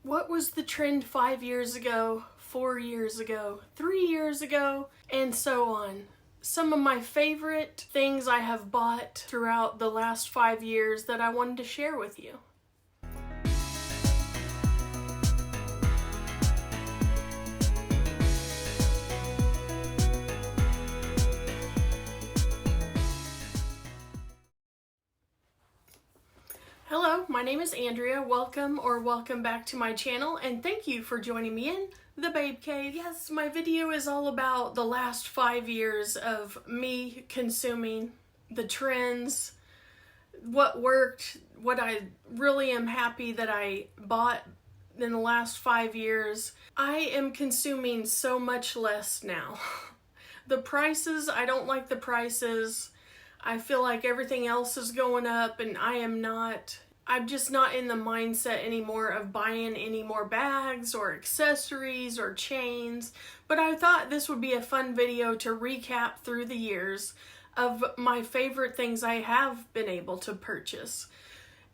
What was the trend 5 years ago, 4 years ago, 3 years ago, and so on? Some of my favorite things I have bought throughout the last 5 years that I wanted to share with you. Hello, my name is Andrea. Welcome back to my channel, and thank you for joining me in the Babe Cave. Yes, my video is all about the last 5 years of me consuming, the trends, what worked, what I really am happy that I bought in the last 5 years. I am consuming so much less now. The prices, I don't like the prices. I feel like everything else is going up, and I'm just not in the mindset anymore of buying any more bags or accessories or chains. But I thought this would be a fun video to recap through the years of my favorite things I have been able to purchase.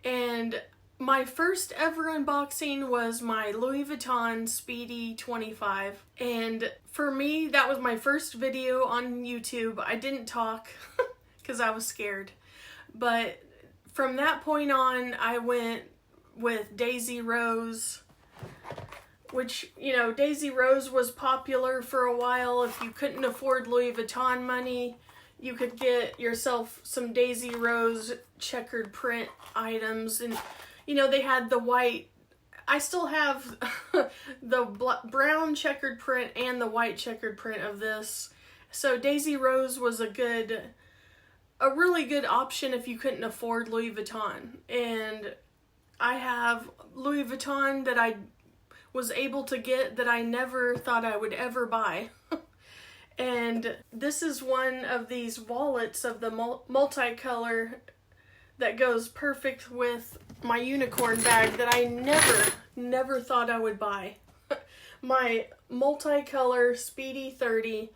And my first ever unboxing was my Louis Vuitton Speedy 25. And for me, that was my first video on YouTube. I didn't talk because I was scared. But from that point on, I went with Daisy Rose, which, you know, Daisy Rose was popular for a while. If you couldn't afford Louis Vuitton money, you could get yourself some Daisy Rose checkered print items. And, you know, they had the white, I still have the brown checkered print and the white checkered print of this. So Daisy Rose was a really good option if you couldn't afford Louis Vuitton. And I have Louis Vuitton that I was able to get that I never thought I would ever buy. And this is one of these wallets of the multicolor that goes perfect with my unicorn bag that I never thought I would buy. My multicolor Speedy 30.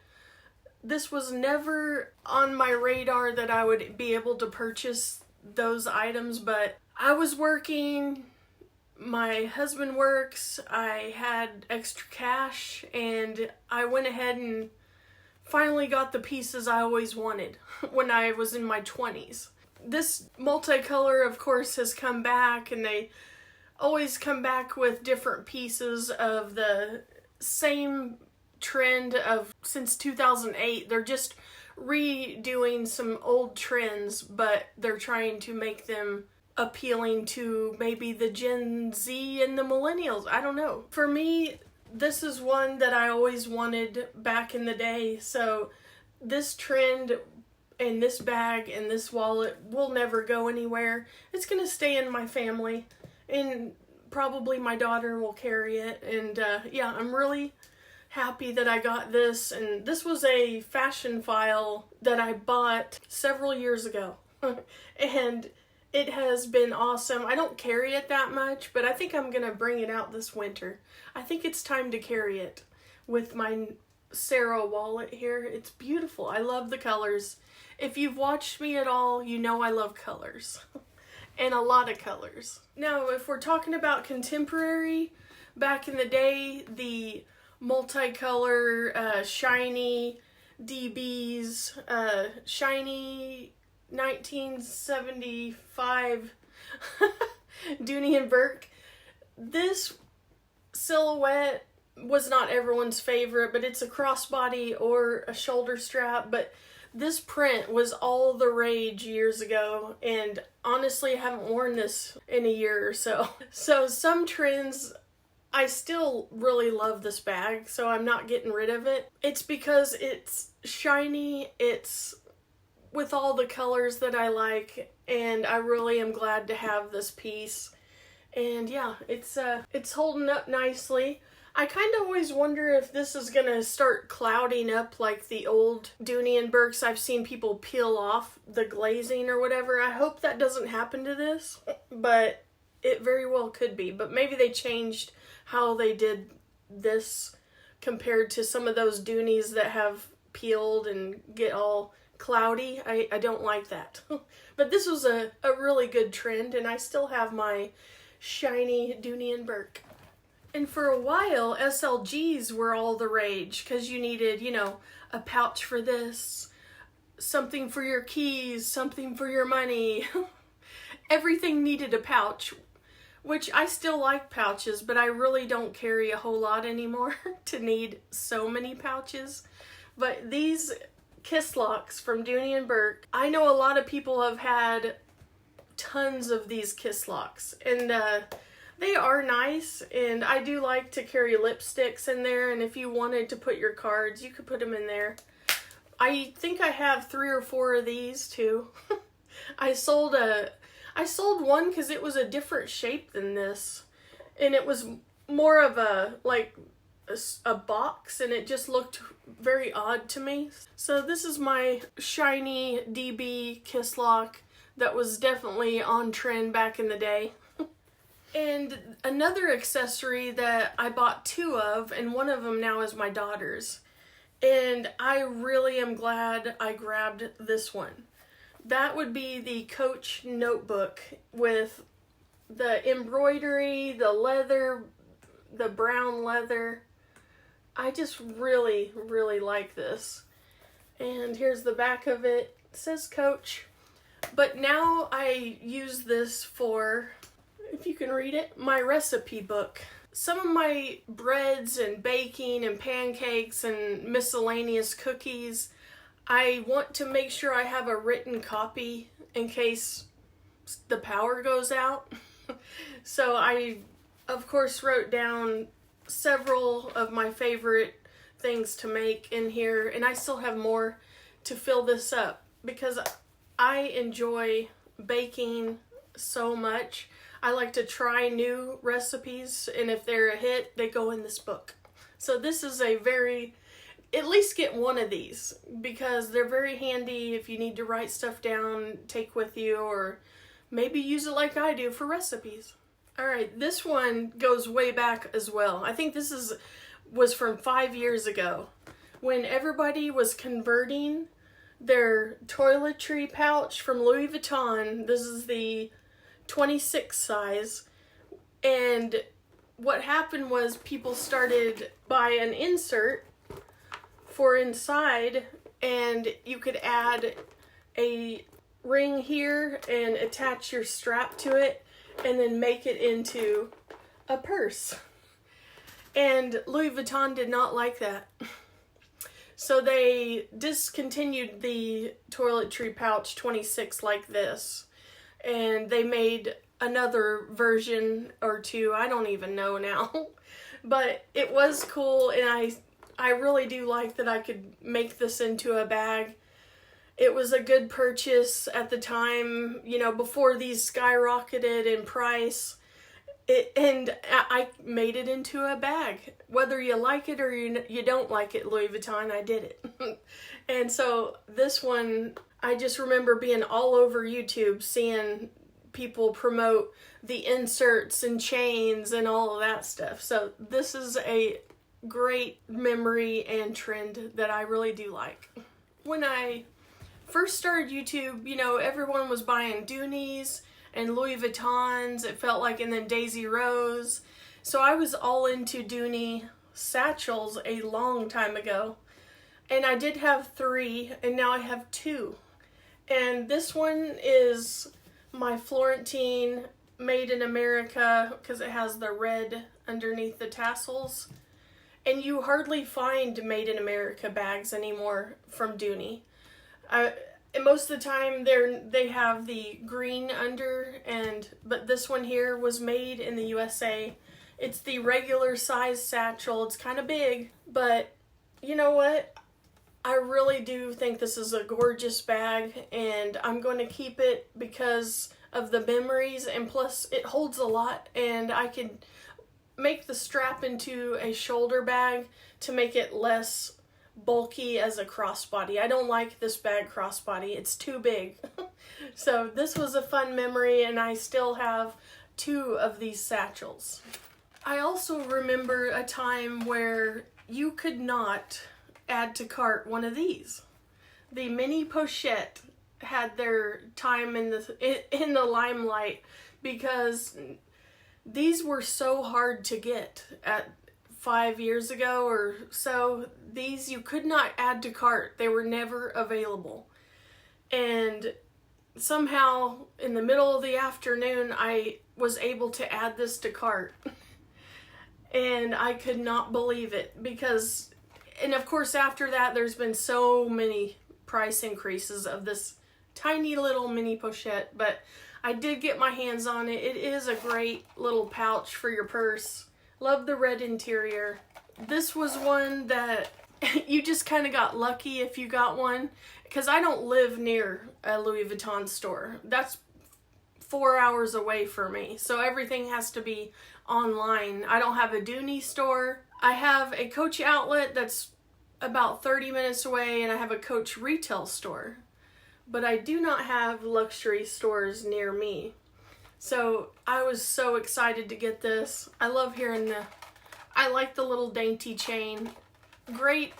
This was never on my radar that I would be able to purchase those items, but I was working, my husband works, I had extra cash, and I went ahead and finally got the pieces I always wanted when I was in my 20s. This multicolor, of course, has come back, and they always come back with different pieces of the same trend of since 2008. They're just redoing some old trends, but they're trying to make them appealing to maybe the Gen Z and the millennials. I don't know. For me, this is one that I always wanted back in the day. So this trend and this bag and this wallet will never go anywhere. It's gonna stay in my family, and probably my daughter will carry it. And yeah, I'm really happy that I got this. And this was a fashion file that I bought several years ago. And it has been awesome. I don't carry it that much, but I think I'm gonna bring it out this winter. I think it's time to carry it with my Sarah wallet here. It's beautiful. I love the colors. If you've watched me at all, you know I love colors. And a lot of colors. Now, if we're talking about contemporary, back in the day, the multicolor, shiny DBs, shiny 1975 Dooney and Burke. This silhouette was not everyone's favorite, but it's a crossbody or a shoulder strap. But this print was all the rage years ago, and honestly, I haven't worn this in a year or so. So some trends, I still really love this bag, so I'm not getting rid of it. It's because it's shiny, it's with all the colors that I like, and I really am glad to have this piece. And yeah, it's holding up nicely. I kind of always wonder if this is gonna start clouding up like the old Dooney and Burkes. I've seen people peel off the glazing or whatever. I hope that doesn't happen to this, but it very well could be. But maybe they changed how they did this compared to some of those Dooneys that have peeled and get all cloudy. I don't like that. But this was a really good trend, and I still have my shiny Dooney and Burke. And for a while, SLGs were all the rage because you needed, a pouch for this, something for your keys, something for your money. Everything needed a pouch, which I still like pouches, but I really don't carry a whole lot anymore to need so many pouches. But these kiss locks from Dooney and Burke, I know a lot of people have had tons of these kiss locks, and they are nice, and I do like to carry lipsticks in there, and if you wanted to put your cards, you could put them in there. I think I have 3 or 4 of these too. I sold one because it was a different shape than this, and it was more of a box, and it just looked very odd to me. So this is my shiny DB kiss lock that was definitely on trend back in the day. And another accessory that I bought 2 of, and one of them now is my daughter's. And I really am glad I grabbed this one. That would be the Coach notebook with the embroidery, the leather, the brown leather. I just really, really like this. And here's the back of it. It says Coach. But now I use this for, if you can read it, my recipe book. Some of my breads and baking and pancakes and miscellaneous cookies, I want to make sure I have a written copy in case the power goes out. So I, of course, wrote down several of my favorite things to make in here, and I still have more to fill this up because I enjoy baking so much. I like to try new recipes, and if they're a hit, they go in this book. So this is at least get one of these because they're very handy if you need to write stuff down, take with you, or maybe use it like I do for recipes. All right, this one goes way back as well. I think this was from 5 years ago when everybody was converting their toiletry pouch from Louis Vuitton. This is the 26 size, and what happened was people started buy an insert for inside, and you could add a ring here and attach your strap to it and then make it into a purse. And Louis Vuitton did not like that. So they discontinued the toiletry pouch 26 like this. And they made another version or 2. I don't even know now. But it was cool, and I really do like that I could make this into a bag. It was a good purchase at the time, before these skyrocketed in price. And I made it into a bag. Whether you like it or you don't like it, Louis Vuitton, I did it. And so this one, I just remember being all over YouTube seeing people promote the inserts and chains and all of that stuff. So this is a great memory and trend that I really do like. When I first started YouTube, everyone was buying Doonies and Louis Vuittons, it felt like, and then Daisy Rose. So I was all into Dooney satchels a long time ago. And I did have 3, and now I have 2. And this one is my Florentine Made in America because it has the red underneath the tassels. And you hardly find Made in America bags anymore from Dooney. And most of the time they have the green under, but this one here was made in the USA. It's the regular size satchel. It's kind of big, but you know what? I really do think this is a gorgeous bag, and I'm going to keep it because of the memories, and plus it holds a lot, and I could make the strap into a shoulder bag to make it less bulky as a crossbody. I don't like this bag crossbody. It's too big. So this was a fun memory, and I still have 2 of these satchels. I also remember a time where you could not add to cart one of these. The mini pochette had their time in the limelight because These were so hard to get at 5 years ago or so. These you could not add to cart. They were never available. And somehow in the middle of the afternoon, I was able to add this to cart. And I could not believe it because, and of course after that, there's been so many price increases of this tiny little mini pochette, but I did get my hands on it. It is a great little pouch for your purse. Love the red interior. This was one that you just kind of got lucky if you got one, because I don't live near a Louis Vuitton store. That's 4 hours away for me, so everything has to be online. I don't have a Dooney store. I have a Coach outlet that's about 30 minutes away, and I have a Coach retail store, but I do not have luxury stores near me. So I was so excited to get this. I love hearing I like the little dainty chain. Great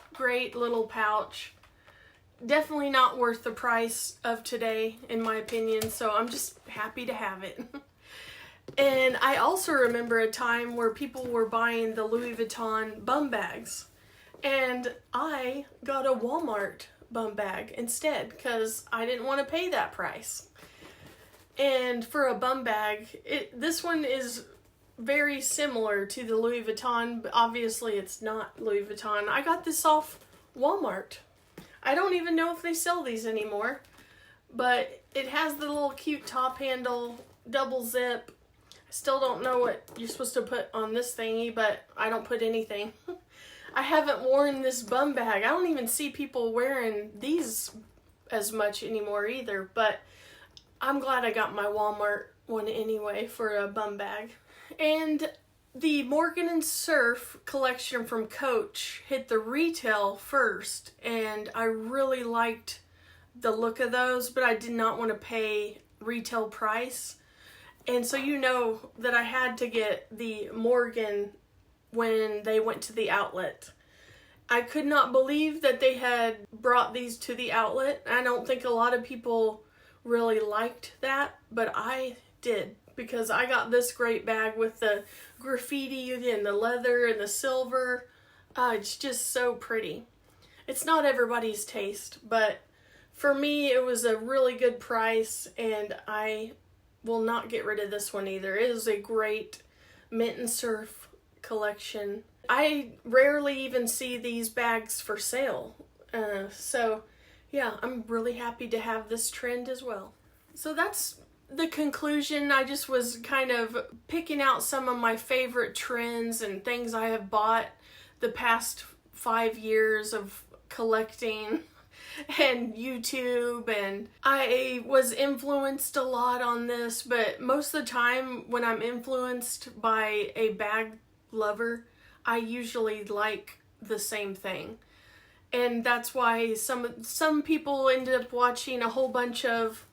little pouch. Definitely not worth the price of today, in my opinion, so I'm just happy to have it. And I also remember a time where people were buying the Louis Vuitton bum bags, and I got a Walmart bum bag instead because I didn't want to pay that price. And for a bum bag, this one is very similar to the Louis Vuitton, but obviously it's not Louis Vuitton. I got this off Walmart. I don't even know if they sell these anymore, but it has the little cute top handle, double zip. I still don't know what you're supposed to put on this thingy, but I don't put anything. I haven't worn this bum bag. I don't even see people wearing these as much anymore either, but I'm glad I got my Walmart one anyway for a bum bag. And the Morgan & Surf collection from Coach hit the retail first, and I really liked the look of those, but I did not want to pay retail price. And so you know that I had to get the Morgan when they went to the outlet. I could not believe that they had brought these to the outlet. I don't think a lot of people really liked that, but I did, because I got this great bag with the graffiti and the leather and the silver. It's just so pretty. It's not everybody's taste, but for me it was a really good price, and I will not get rid of this one either. It is a great Mint & Surf collection. I rarely even see these bags for sale. So yeah, I'm really happy to have this trend as well. So that's the conclusion. I just was kind of picking out some of my favorite trends and things I have bought the past 5 years of collecting and YouTube, and I was influenced a lot on this, but most of the time when I'm influenced by a bag lover, I usually like the same thing. And that's why some people ended up watching a whole bunch of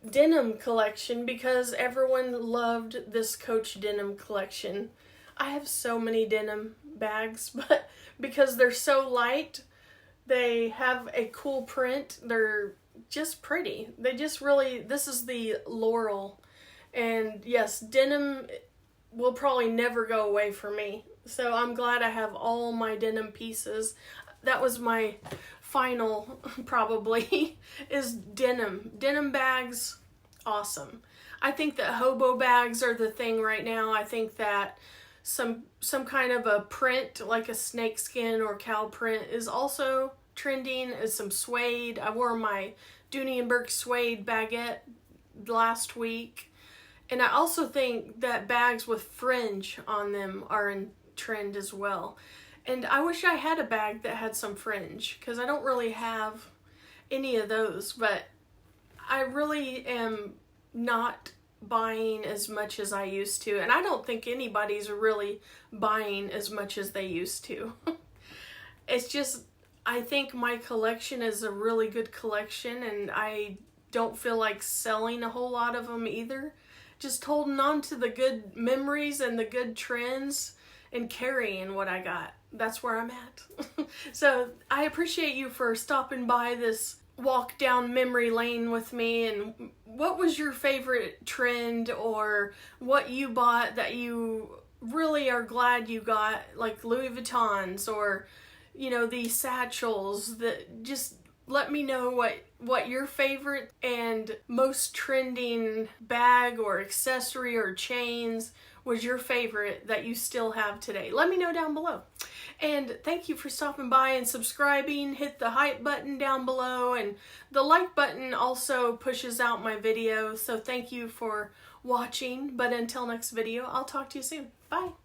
denim collection, because everyone loved this Coach denim collection. I have so many denim bags, but because they're so light, they have a cool print. They're just pretty. They just really, this is the Laurel. And yes, denim will probably never go away for me. So I'm glad I have all my denim pieces. That was my final, probably, is denim. Denim bags, awesome. I think that hobo bags are the thing right now. I think that some kind of a print, like a snakeskin or cow print, is also trending. Is some suede. I wore my Dooney & Bourke suede baguette last week. And I also think that bags with fringe on them are in trend as well. And I wish I had a bag that had some fringe, because I don't really have any of those, but I really am not buying as much as I used to, and I don't think anybody's really buying as much as they used to. It's just, I think my collection is a really good collection, and I don't feel like selling a whole lot of them either. Just holding on to the good memories and the good trends and carrying what I got. That's where I'm at. So I appreciate you for stopping by this walk down memory lane with me, and what was your favorite trend, or what you bought that you really are glad you got, like Louis Vuittons, or you know, these satchels. That just let me know what your favorite and most trending bag or accessory or chains was your favorite that you still have today. Let me know down below. And thank you for stopping by and subscribing. Hit the hype button down below, and the like button also pushes out my video. So thank you for watching. But until next video, I'll talk to you soon. Bye.